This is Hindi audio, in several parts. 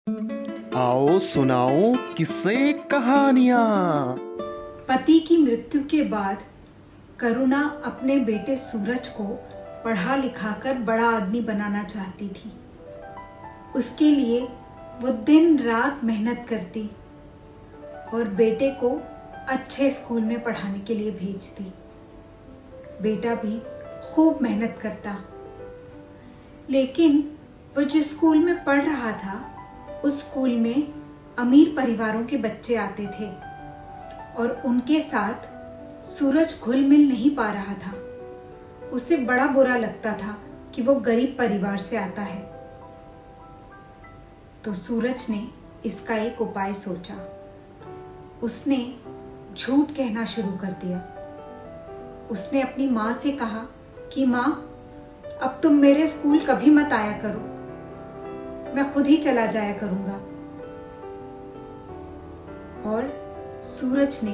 आओ सुनाओ किस्से कहानियां। पति की मृत्यु के बाद करुणा अपने बेटे सूरज को पढ़ा लिखाकर बड़ा आदमी बनाना चाहती थी। उसके लिए वो दिन रात मेहनत करती और बेटे को अच्छे स्कूल में पढ़ाने के लिए भेजती। बेटा भी खूब मेहनत करता, लेकिन वो जिस स्कूल में पढ़ रहा था उस स्कूल में अमीर परिवारों के बच्चे आते थे और उनके साथ सूरज घुल मिल नहीं पा रहा था। उसे बड़ा बुरा लगता था कि वो गरीब परिवार से आता है। तो सूरज ने इसका एक उपाय सोचा। उसने झूठ कहना शुरू कर दिया। उसने अपनी माँ से कहा कि माँ, अब तुम मेरे स्कूल कभी मत आया करो, मैं खुद ही चला जाया करूंगा। और सूरज ने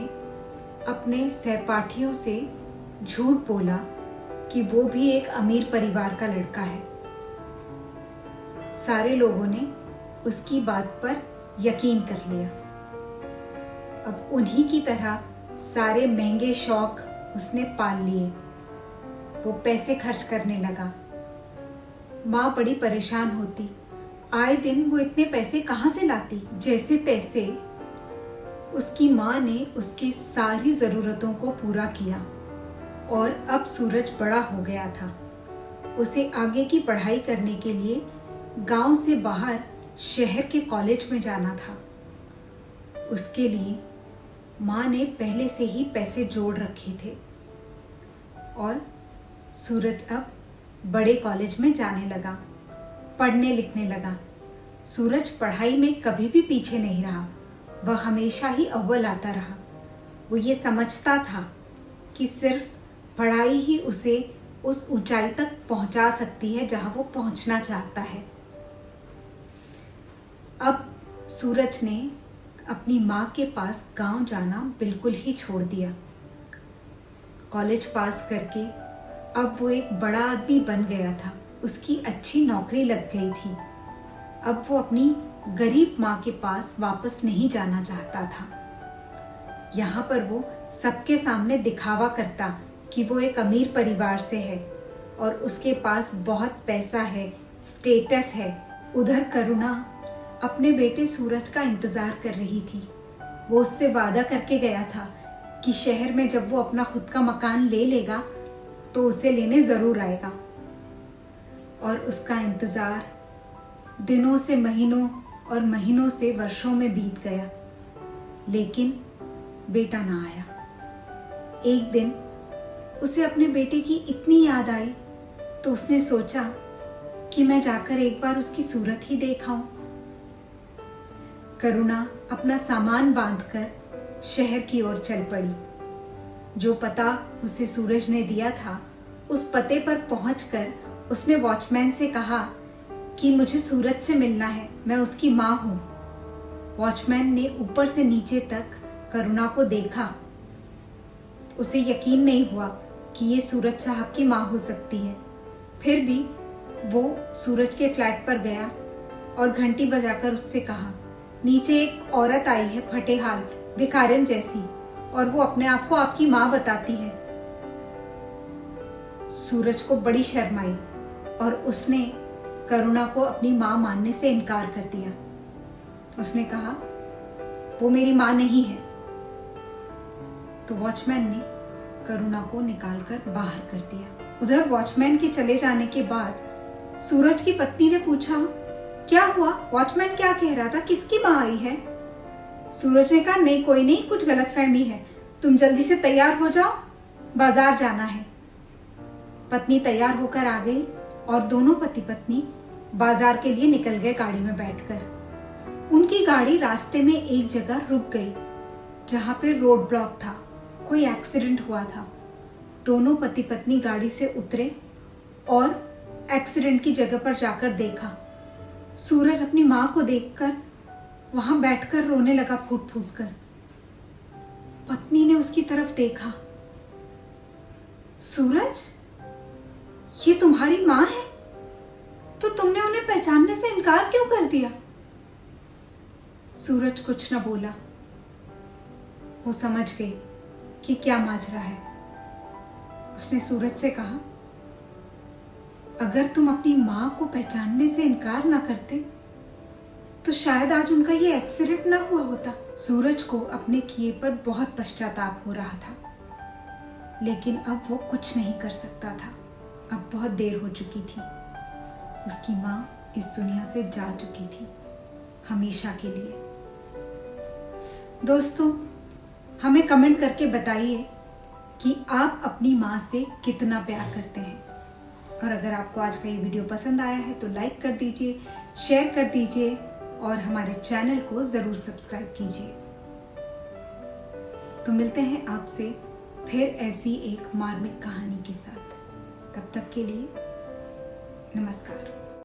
अपने सहपाठियों से झूठ बोला कि वो भी एक अमीर परिवार का लड़का है। सारे लोगों ने उसकी बात पर यकीन कर लिया। अब उन्हीं की तरह सारे महंगे शौक उसने पाल लिए। वो पैसे खर्च करने लगा। माँ बड़ी परेशान होती। आए दिन वो इतने पैसे कहाँ से लाती। जैसे तैसे उसकी माँ ने उसकी सारी जरूरतों को पूरा किया और अब सूरज बड़ा हो गया था। उसे आगे की पढ़ाई करने के लिए गांव से बाहर शहर के कॉलेज में जाना था। उसके लिए माँ ने पहले से ही पैसे जोड़ रखे थे और सूरज अब बड़े कॉलेज में जाने लगा, पढ़ने लिखने लगा। सूरज पढ़ाई में कभी भी पीछे नहीं रहा। वह हमेशा ही अव्वल आता रहा। वो ये समझता था कि सिर्फ पढ़ाई ही उसे उस ऊंचाई तक पहुंचा सकती है जहां वो पहुंचना चाहता है। अब सूरज ने अपनी माँ के पास गांव जाना बिल्कुल ही छोड़ दिया। कॉलेज पास करके अब वो एक बड़ा आदमी बन गया था। उसकी अच्छी नौकरी लग गई थी। अब वो अपनी गरीब माँ के पास वापस नहीं जाना चाहता था। यहाँ पर वो सबके सामने दिखावा करता कि वो एक अमीर परिवार से है और उसके पास बहुत पैसा है, स्टेटस है। उधर करुणा अपने बेटे सूरज का इंतजार कर रही थी। वो उससे वादा करके गया था कि शहर में जब वो अपना खुद का मकान ले लेगा तो उसे लेने जरूर आएगा। और उसका इंतजार दिनों से महीनों और महीनों से वर्षों में बीत गया, लेकिन बेटा ना आया। एक दिन उसे अपने बेटे की इतनी याद आई तो उसने सोचा कि मैं जाकर एक बार उसकी सूरत ही देख आऊं। करुणा अपना सामान बांधकर शहर की ओर चल पड़ी। जो पता उसे सूरज ने दिया था उस पते पर पहुंचकर उसने वॉचमैन से कहा कि मुझे सूरज से मिलना है, मैं उसकी माँ हूँ। वॉचमैन ने ऊपर से नीचे तक करुणा को देखा। उसे यकीन नहीं हुआ कि ये सूरज साहब की माँ हो सकती है। फिर भी वो सूरज के फ्लैट पर गया और घंटी बजाकर उससे कहा, नीचे एक औरत आई है, फटेहाल भिखारिन जैसी, और वो अपने आप को आपकी माँ बताती है। सूरज को बड़ी शर्म आई और उसने करुणा को अपनी माँ मानने से इनकार कर दिया। उसने कहा, वो मेरी माँ नहीं है। तो वॉचमैन ने करुणा को निकालकर बाहर कर दिया। उधर वॉचमैन के चले जाने के बाद सूरज की पत्नी ने पूछा, क्या हुआ? वॉचमैन क्या कह रहा था? किसकी माँ आई है? सूरज ने कहा, नहीं कोई नहीं, कुछ गलतफहमी है। तुम जल्दी से तैयार हो जाओ, बाजार जाना है। पत्नी तैयार होकर आ गई और दोनों पति पत्नी बाजार के लिए निकल गए गाड़ी में बैठकर। उनकी गाड़ी रास्ते में एक जगह रुक गई जहां पे रोड ब्लॉक था। कोई एक्सीडेंट हुआ था। दोनों पति पत्नी गाड़ी से उतरे और एक्सीडेंट की जगह पर जाकर देखा। सूरज अपनी माँ को देखकर वहां बैठकर रोने लगा फूट फूट कर। पत्नी ने उसकी तरफ देखा। सूरज, ये तुम्हारी माँ है? तो तुमने उन्हें पहचानने से इनकार क्यों कर दिया? सूरज कुछ न बोला। वो समझ गई कि क्या माजरा है। उसने सूरज से कहा, अगर तुम अपनी माँ को पहचानने से इनकार ना करते तो शायद आज उनका ये एक्सीडेंट ना हुआ होता। सूरज को अपने किए पर बहुत पश्चाताप हो रहा था, लेकिन अब वो कुछ नहीं कर सकता था। अब बहुत देर हो चुकी थी। उसकी माँ इस दुनिया से जा चुकी थी, हमेशा के लिए। दोस्तों, हमें कमेंट करके बताइए कि आप अपनी माँ से कितना प्यार करते हैं। और अगर आपको आज का ये वीडियो पसंद आया है तो लाइक कर दीजिए, शेयर कर दीजिए और हमारे चैनल को ज़रूर सब्सक्राइब कीजिए। तो मिलते हैं आपसे फिर ऐसी एक मार्मिक कहानी के साथ। तब तक के लिए नमस्कार।